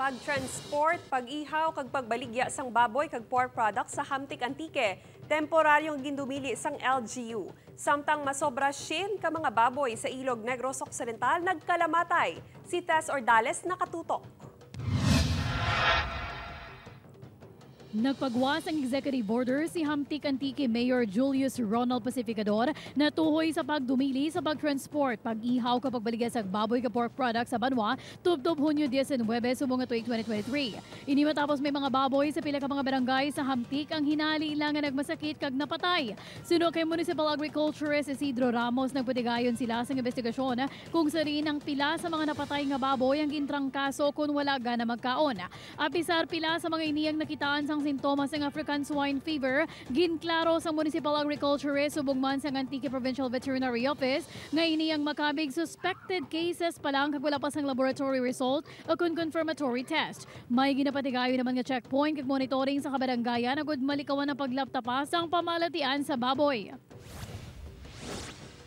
pag-transport, pag-ihaw, kag pagbaligya sang baboy kag pork products sa Hamtik Antique, temporaryong gindumili sang LGU. Samtang masobra shin ka mga baboy sa Ilog Negros Occidental nagkalamatay. Si Tess Ordales nakatutok. Nagpagwas ang executive order si Hamtik Antique Mayor Julius Ronald Pacificador na tuhoy sa pagdumili sa pagtransport, pag-ihaw kapag baligas ang baboy ka pork products sa Banwa, tubtob Hunyo 19 sumunga tuig 2023. Ini matapos may mga baboy sa pila ka mga barangay sa Hamtik ang hinali ilang nga nagmasakit kag napatay. Suno kay Municipal Agriculturist Isidro Ramos nagpatigayon sila sa investigasyon kung sarin ang pila sa mga napatay nga baboy ang gintrang kaso kung wala gana magkaon. Apisar pila sa mga iniyang nakitaan sang sintomas ng African swine fever, ginklaro sa Municipal Agriculturist subong man sa Antique Provincial Veterinary Office nga iniyang makabig suspected cases pa lang kag wala pa sang laboratory result o kung confirmatory test. May ginapatigayo naman nga checkpoint kag monitoring sa kabaranggayan agud malikawan ang paglaptapas sang pamalatian sa baboy.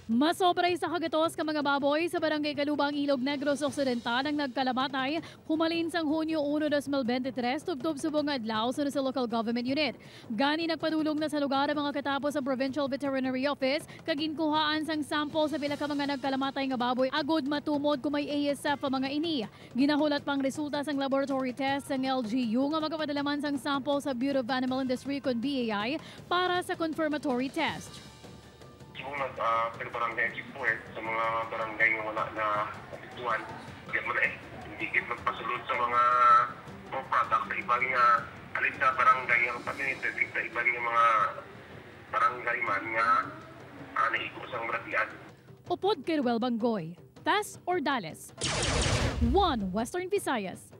Masobray sa kagatos ka mga baboy sa Barangay Kalubang, Ilog Negros Occidental ang nagkalamatay humalin sang Hunyo 1, 2023 tubtob subong adlaw sa local government unit. Gani nagpadulong na sa lugar ang mga katapos sa Provincial Veterinary Office kaginkuhaan sang sample sa pila ka mga nagkalamatay nga baboy agud matumod kung may ASF pa mga ini. Ginahulat pang resulta sang laboratory test sang LGU nga magapadalaman sang sample sa Bureau of Animal Industry kon BAI para sa confirmatory test. Kung nag-barangay support sa mga barangay nga wala na kapituan, kaya mo na hindi kita magpasulod sa mga product sa ibang nga alit sa barangay ang pag-initid sa ibang nga mga barangay man nga naikos ang maratian. Upod Keruel Banggoy, Tess Ordales, 1 Western Visayas.